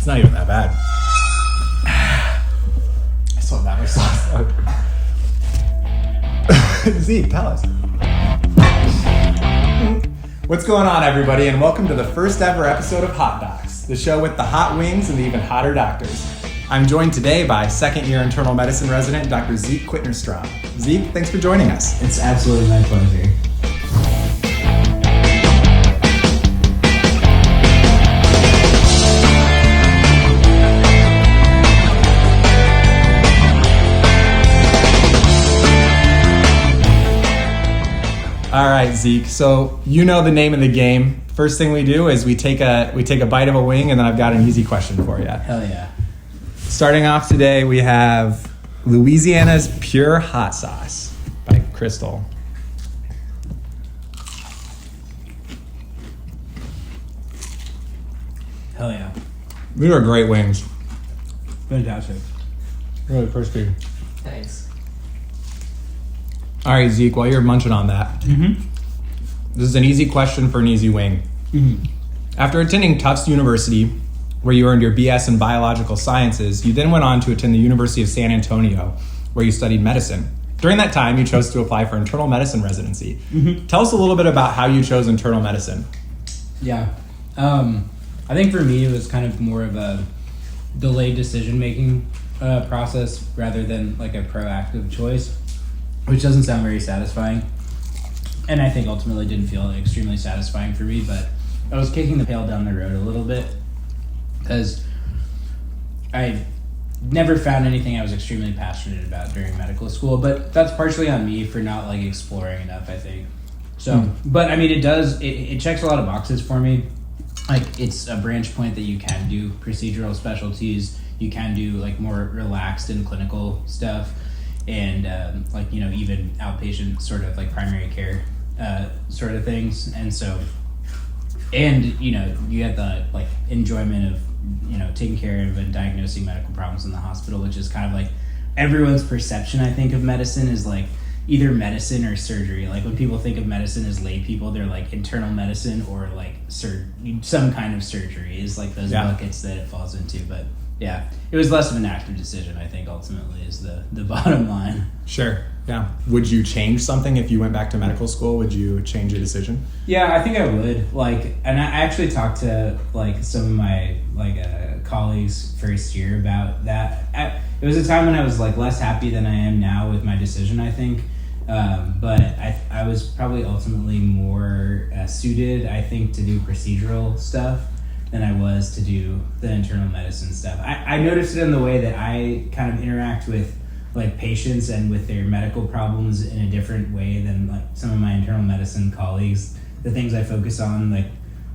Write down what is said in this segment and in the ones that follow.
It's not even that bad. I still have that much sauce. Zeke, tell us. What's going on, everybody, and welcome to the first ever episode of Hot Docs, the show with the hot wings and the even hotter doctors. I'm joined today by second-year internal medicine resident, Dr. Zeke Quittner-Strom. Zeke, thanks for joining us. It's absolutely my pleasure. All right, Zeke. So you know the name of the game. First thing we do is we take a bite of a wing, and then I've got an easy question for you. Hell yeah. Starting off today, we have Louisiana's Pure Hot Sauce by Crystal. Hell yeah. These are great wings. Fantastic. Really crispy. Thanks. All right, Zeke, while you're munching on that, this is an easy question for an easy wing. After attending Tufts University, where you earned your BS in biological sciences, you then went on to attend the University of San Antonio, where you studied medicine. During that time, you chose to apply for internal medicine residency. Tell us a little bit about how you chose internal medicine. Yeah. I think for me, it was kind of more of a delayed decision-making process rather than like a proactive choice, which doesn't sound very satisfying. And I think ultimately didn't feel extremely satisfying for me, but I was kicking the pail down the road a little bit because I never found anything I was extremely passionate about during medical school, but that's partially on me for not like exploring enough, I think. So, but I mean, it checks a lot of boxes for me. Like, it's a branch point that you can do procedural specialties, you can do like more relaxed and clinical stuff, and like, you know, even outpatient sort of like primary care sort of things. And so, and you know, you get the like enjoyment of, you know, taking care of and diagnosing medical problems in the hospital, which is kind of like everyone's perception, I think, of medicine is like either medicine or surgery. Like when people think of medicine as lay people, they're like internal medicine or like some kind of surgery is like those buckets that it falls into. But yeah, it was less of an active decision, I think, ultimately, is the bottom line. Sure. Yeah. Would you change something if you went back to medical school? Would you change your decision? Yeah, I think I would. Like, and I actually talked to like some of my like colleagues first year about that. It was a time when I was like less happy than I am now with my decision, I think. But I was probably ultimately more suited, I think, to do procedural stuff than I was to do the internal medicine stuff. I noticed it in the way that I kind of interact with like patients and with their medical problems in a different way than like some of my internal medicine colleagues. The things I focus on, like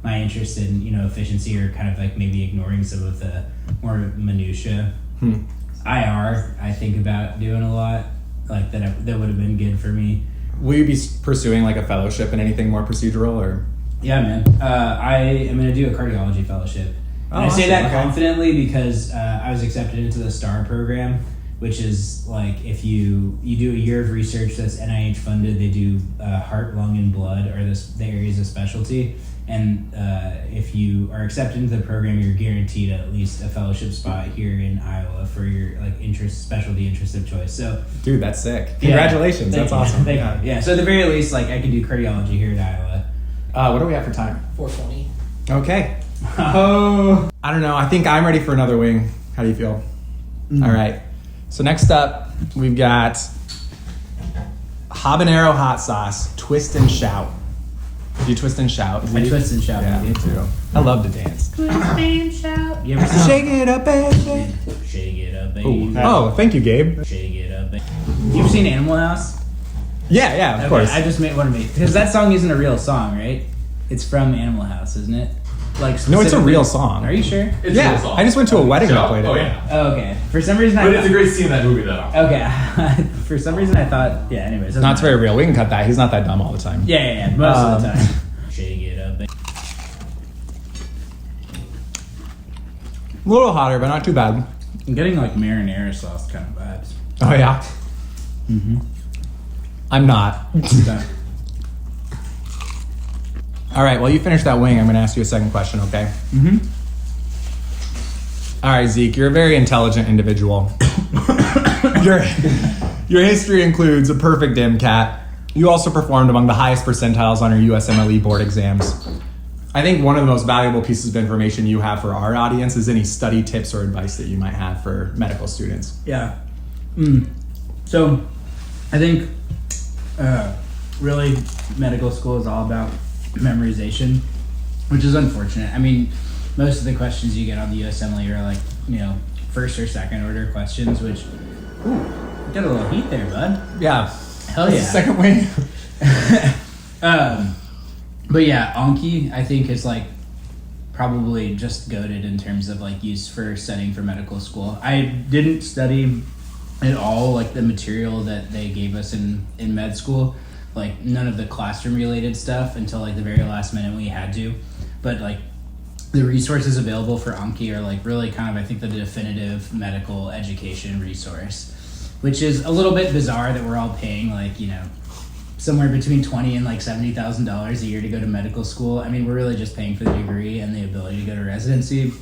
my interest in, you know, efficiency, or kind of like maybe ignoring some of the more minutia. IR, I think about doing a lot, like that would have been good for me. Will you be pursuing like a fellowship in anything more procedural, or? Yeah, man. I am going to do a cardiology fellowship. And I say that confidently because I was accepted into the STAR program, which is like if you do a year of research that's NIH funded, they do heart, lung, and blood are the areas of specialty. And if you are accepted into the program, you're guaranteed at least a fellowship spot here in Iowa for your like specialty interest of choice. So, dude, that's sick. Congratulations. That's awesome. Thank you. Yeah. So at the very least, like I could do cardiology here in Iowa. What do we have for time? 4:20. Okay. Oh, I don't know. I think I'm ready for another wing. How do you feel? All right. So next up, we've got habanero hot sauce, twist and shout. Do you twist and shout? I twist and shout. Yeah, me too. I love to dance. Twist and shout. You ever Shake it up, baby. Shake it up, baby. Oh, thank you, Gabe. Shake it up, baby. You've seen Animal House? Yeah, of course. I just want to make, because that song isn't a real song, right? It's from Animal House, isn't it? Like, no, it's a real song. Are you sure? It's a real song. I just went to a wedding that played it. Oh, yeah. Oh, okay. For some reason, But it's a great scene in that movie, though. Okay. For some reason, I thought, yeah, anyways. No, it's very real. We can cut that. He's not that dumb all the time. Yeah, most of the time. Shake it up. A little hotter, but not too bad. I'm getting like marinara sauce kind of vibes. Oh, yeah? I'm not. Okay. All right, well, you finish that wing. I'm going to ask you a second question, okay? All right, Zeke, you're a very intelligent individual. your history includes a perfect MCAT. You also performed among the highest percentiles on your USMLE board exams. I think one of the most valuable pieces of information you have for our audience is any study tips or advice that you might have for medical students. Yeah. So, I think really medical school is all about memorization, which is unfortunate. I mean, most of the questions you get on the USMLE are like, first or second order questions, which, got a little heat there, bud. Yeah. Hell yeah. Second wing. But yeah, Anki, I think, is like probably just goated in terms of like use for studying for medical school. I didn't study at all like the material that they gave us in med school, like none of the classroom related stuff until like the very last minute we had to. But like the resources available for Anki are like really kind of, I think, the definitive medical education resource, which is a little bit bizarre that we're all paying like, somewhere between $20,000 and like $70,000 a year to go to medical school. I mean, we're really just paying for the degree and the ability to go to residency,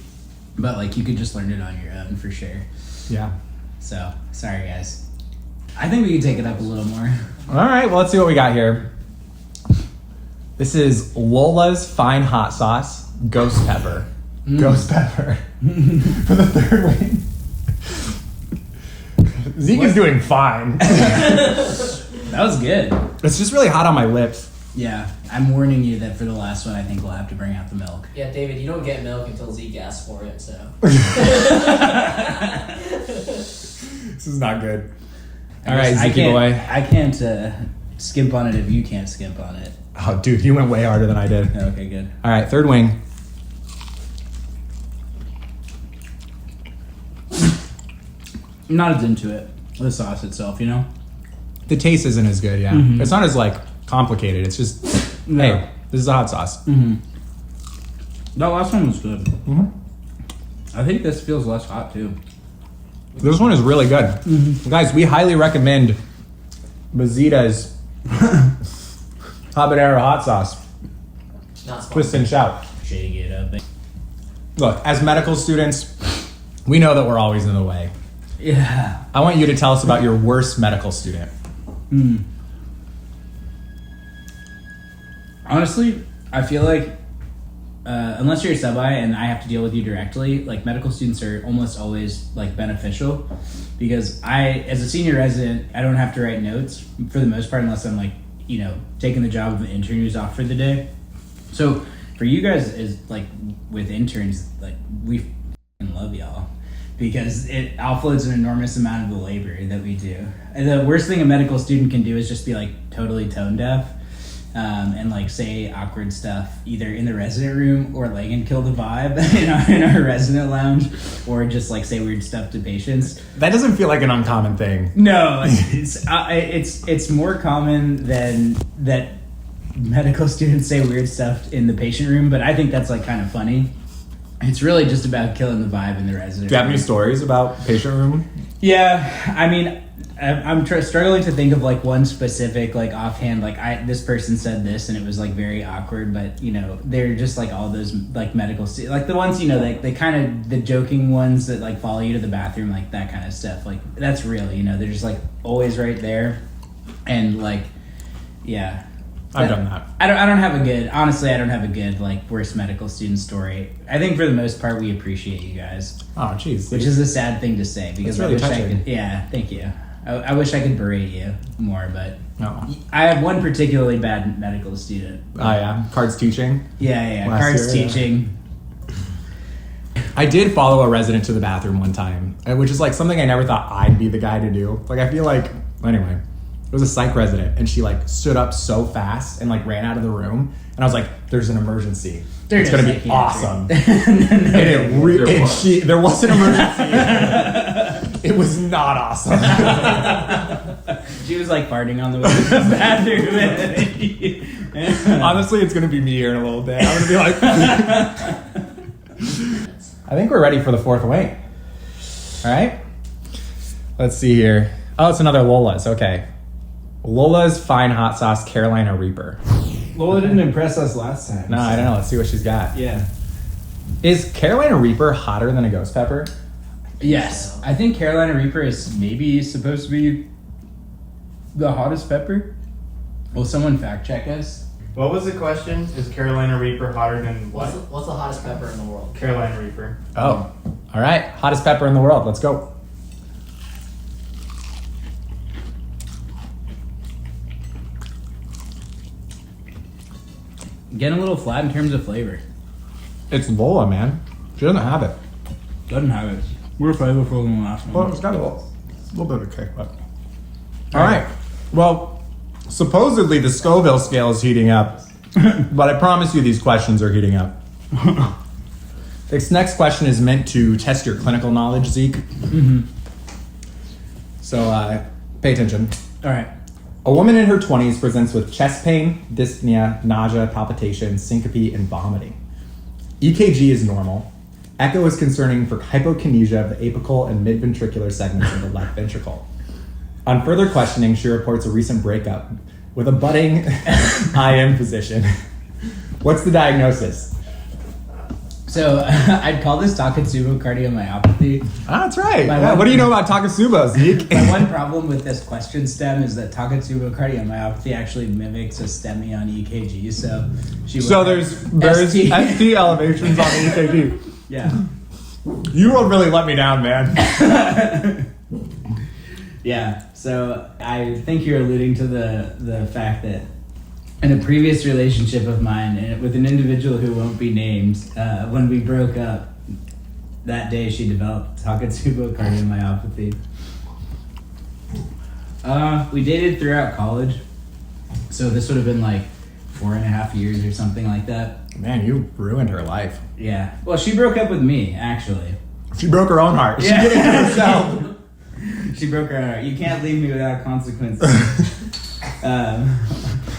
but like you could just learn it on your own for sure. Yeah. So, sorry guys. I think we can take it up a little more. All right, well, let's see what we got here. This is Lola's Fine Hot Sauce, Ghost Pepper. Ghost Pepper. For the third wing. Zeke is doing fine. That was good. It's just really hot on my lips. Yeah, I'm warning you that for the last one, I think we'll have to bring out the milk. Yeah, David, you don't get milk until Zeke asks for it, so. This is not good. All right, Zeke boy. I can't skimp on it if you can't skimp on it. Oh, dude, you went way harder than I did. Okay, good. All right, third wing. I'm not as into it, the sauce itself, The taste isn't as good, yeah. Mm-hmm. It's not as, complicated. It's just, hey, this is a hot sauce. Mm-hmm. That last one was good. Mm-hmm. I think this feels less hot, too. This one is really good. Mm-hmm. Guys, we highly recommend Bazita's habanero hot sauce. Not Twist and shout. Shake it up. Look, as medical students, we know that we're always in the way. Yeah. I want you to tell us about your worst medical student. Honestly, I feel like unless you're a sub-I and I have to deal with you directly, like medical students are almost always like beneficial because as a senior resident, I don't have to write notes for the most part unless I'm like, taking the job of an intern who's off for the day. So for you guys is like with interns, like we f***ing love y'all because it offloads an enormous amount of the labor that we do. And the worst thing a medical student can do is just be like totally tone deaf. And like say awkward stuff either in the resident room or like and kill the vibe in our resident lounge or just like say weird stuff to patients. That doesn't feel like an uncommon thing. No, it's more common than that medical students say weird stuff in the patient room, but I think that's like kind of funny. It's really just about killing the vibe in the resident room. Do you have any stories about patient room? Yeah, I mean, I'm struggling to think of like one specific like offhand like this person said this and it was like very awkward, but they're just like all those like medical like the ones they kind of the joking ones that like follow you to the bathroom, like that kind of stuff, like that's real. They're just like always right there and like yeah. I've done that. I don't have a good like worst medical student story. I think for the most part we appreciate you guys. Oh, jeez. Which is a sad thing to say because really I wish touching. I could. Yeah, thank you. I wish I could berate you more, but No. I had one particularly bad medical student. Oh, yeah. Cards teaching. Yeah. Last Cards year, yeah. teaching. I did follow a resident to the bathroom one time, which is like something I never thought I'd be the guy to do. Like, I feel like, anyway, it was a psych resident, and she like stood up so fast and like ran out of the room, and I was like, "There's an emergency. It's gonna be awesome." There was an emergency. It was not awesome. She was like farting on the way to the bathroom. Honestly, it's gonna be me here in a little bit. I'm gonna be like, I think we're ready for the fourth wing. All right. Let's see here. Oh, it's another Lola's. Okay. Lola's Fine Hot Sauce Carolina Reaper. Lola didn't impress us last time. No, I don't know. Let's see what she's got. Yeah. Is Carolina Reaper hotter than a ghost pepper? Yes. I think Carolina Reaper is maybe supposed to be the hottest pepper. Will someone fact check us? What was the question? Is Carolina Reaper hotter than what? What's the hottest pepper in the world? Carolina Reaper. Oh, all right. Hottest pepper in the world. Let's go. Getting a little flat in terms of flavor. It's Lola, man. She doesn't have it. Doesn't have it. We're flavorful than the last Well, one. it's got a little bit of kick, but. All right. Well, supposedly the Scoville scale is heating up, but I promise you these questions are heating up. This next question is meant to test your clinical knowledge, Zeke. Mm-hmm. So pay attention. All right. A woman in her 20s presents with chest pain, dyspnea, nausea, palpitations, syncope, and vomiting. EKG is normal. Echo is concerning for hypokinesia of the apical and midventricular segments of the left ventricle. On further questioning, she reports a recent breakup with a budding IM physician. What's the diagnosis? So I'd call this Takotsubo cardiomyopathy. Ah, that's right. My Yeah, one- what do you know about Takotsubo, Zeke? My one problem with this question stem is that Takotsubo cardiomyopathy actually mimics a STEMI on EKG. So she So would there's have ST elevations on the EKG. Yeah. You will really let me down, man. Yeah. So I think you're alluding to the fact that in a previous relationship of mine with an individual who won't be named, when we broke up, that day she developed Takotsubo cardiomyopathy. We dated throughout college, so this would have been like 4.5 years or something like that. Man, you ruined her life. Yeah. Well, she broke up with me, actually. She broke her own heart. Yeah. She did it to herself. She broke her heart. You can't leave me without consequences.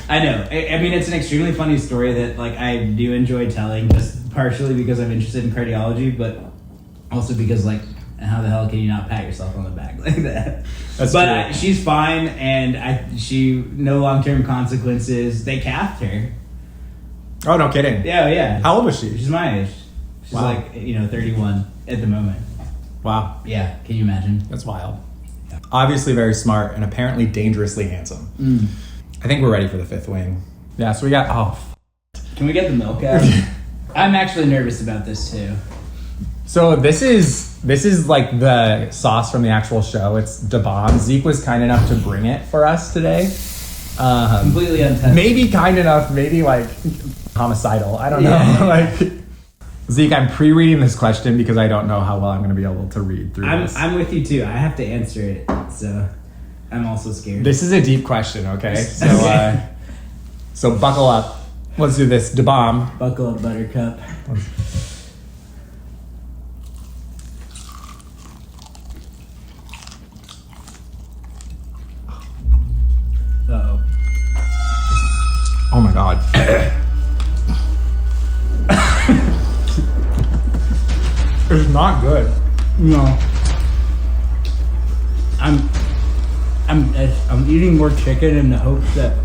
I know. I mean, it's an extremely funny story that like I do enjoy telling, just partially because I'm interested in cardiology, but also because like, how the hell can you not pat yourself on the back like that? That's but true. She's fine, and she no long-term consequences. They capped her. Oh, no kidding. Yeah. How old was she? She's my age. She's Wow. like 31 at the moment. Wow. Yeah. Can you imagine? That's wild. Obviously very smart and apparently dangerously handsome. I think we're ready for the fifth wing. Yeah, so we got... Can we get the milk out? I'm actually nervous about this too. So this is like the sauce from the actual show. It's Da Bomb. Zeke was kind enough to bring it for us today. Completely untested. Maybe kind enough, maybe like homicidal. I don't know. Yeah. Like Zeke, I'm pre-reading this question because I don't know how well I'm going to be able to read through this. I'm with you too. I have to answer it, so I'm also scared. This is a deep question, okay? So, Okay. So buckle up. Let's do this. Da Bomb. Buckle up, Buttercup. Uh-oh. Oh my god. It's not good. No. I'm eating more chicken in the hopes that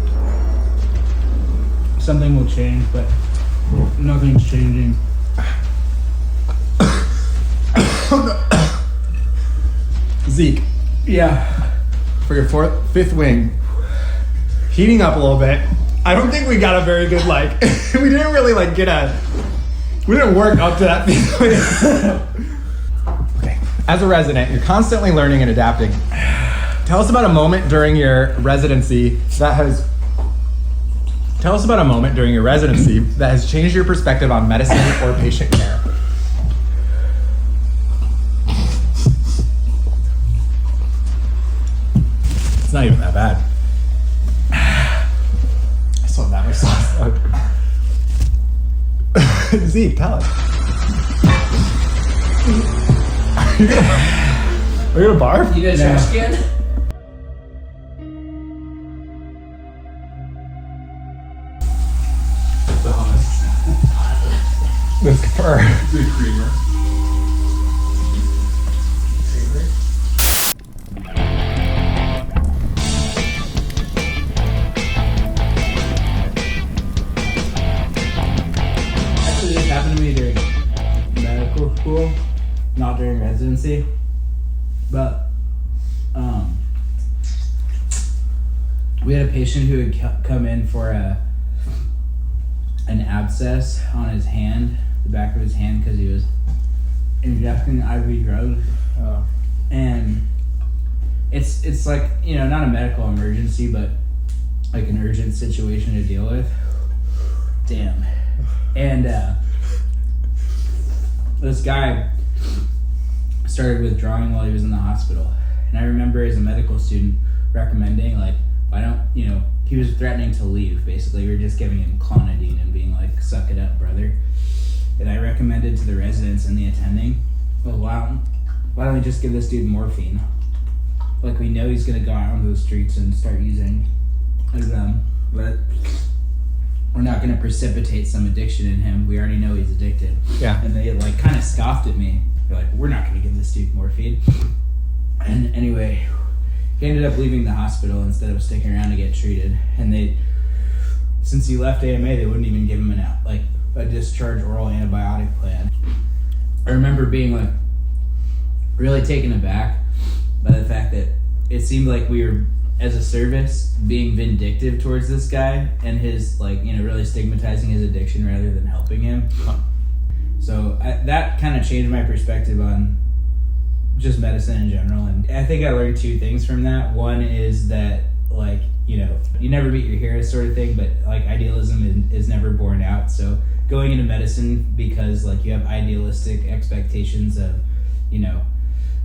something will change, but nothing's changing. Zeke, Yeah. for your fifth wing, heating up a little bit. I don't think we got a very good, like, we didn't really, like, we didn't work up to that fifth wing. Okay. As a resident, you're constantly learning and adapting. Tell us about a moment during your residency that has changed your perspective on medicine or patient care. It's not even that bad. I still have that much sauce. Zeke, tell us. Are you gonna barf? You did a trash can? The hummus. This fur. The creamer. Actually, this happened to me during medical school, not during residency. But we had a patient who had come in for an abscess on his hand, the back of his hand, because he was injecting IV drugs. Oh. And it's like, you know, not a medical emergency, but like an urgent situation to deal with. Damn. And this guy started withdrawing while he was in the hospital. And I remember as a medical student recommending, like, why don't, you know, he was threatening to leave, basically. We were just giving him clonidine and being like, suck it up, brother. And I recommended to the residents and the attending, well, why don't we just give this dude morphine? Like, we know he's going to go out onto the streets and start using them, but we're not going to precipitate some addiction in him. We already know he's addicted. Yeah. And they, like, kind of scoffed at me. They're like, we're not going to give this dude morphine. And anyway, he ended up leaving the hospital instead of sticking around to get treated. And they, since he left AMA, they wouldn't even give him a discharge oral antibiotic plan. I remember being, like, really taken aback by the fact that it seemed like we were, as a service, being vindictive towards this guy and his, like, you know, really stigmatizing his addiction rather than helping him. So that kind of changed my perspective on just medicine in general. And I think I learned two things from that. One is that, like, you know, you never meet your heroes sort of thing, but, like, idealism is never borne out. So going into medicine because, like, you have idealistic expectations of, you know,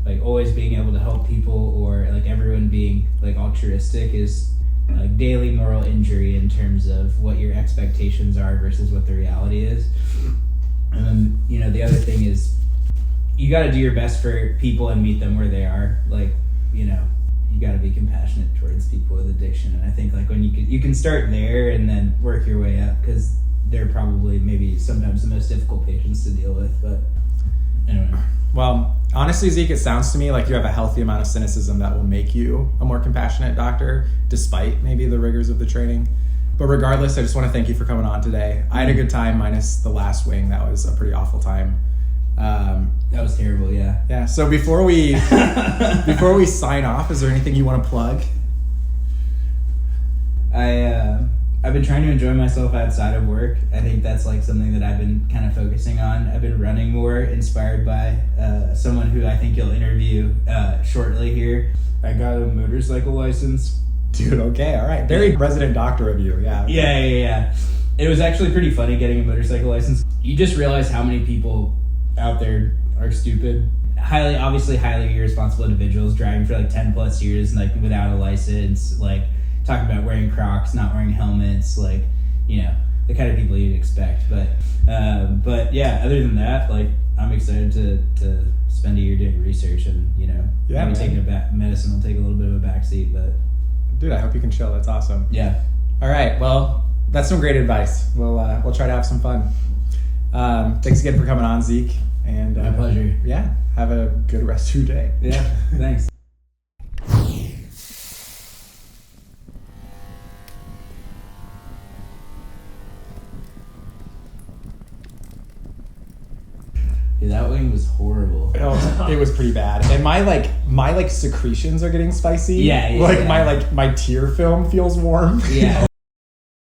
like, always being able to help people or, like, everyone being, like, altruistic is, like, daily moral injury in terms of what your expectations are versus what the reality is. And then, you know, the other thing is you got to do your best for people and meet them where they are. Like, you know, you got to be compassionate towards people with addiction. And I think, like, when you can start there and then work your way up, because they're probably maybe sometimes the most difficult patients to deal with. But anyway. Well, honestly, Zeke, it sounds to me like you have a healthy amount of cynicism that will make you a more compassionate doctor, despite maybe the rigors of the training. But regardless, I just want to thank you for coming on today. I had a good time, minus the last wing. That was a pretty awful time. That was terrible, yeah. Yeah. So before we sign off, is there anything you want to plug? I've been trying to enjoy myself outside of work. I think that's, like, something that I've been kind of focusing on. I've been running more, inspired by someone who I think you'll interview shortly here. I got a motorcycle license. Dude, okay, all right. Very resident doctor of you, yeah. Yeah. It was actually pretty funny getting a motorcycle license. You just realize how many people out there are stupid. Obviously highly irresponsible individuals driving for, like, 10 plus years, like, without a license, like, talking about wearing Crocs, not wearing helmets, like, you know, the kind of people you'd expect. But yeah, other than that, like, I'm excited to spend a year doing research and, you know, maybe taking medicine will take a little bit of a backseat, but. Dude, I hope you can chill. That's awesome. Yeah. All right. Well, that's some great advice. We'll try to have some fun. Thanks again for coming on, Zeke. And my pleasure. Yeah. Have a good rest of your day. Yeah. Thanks. Dude, that wing was horrible. Oh, it was pretty bad. And my secretions are getting spicy. Yeah. My tear film feels warm. Yeah.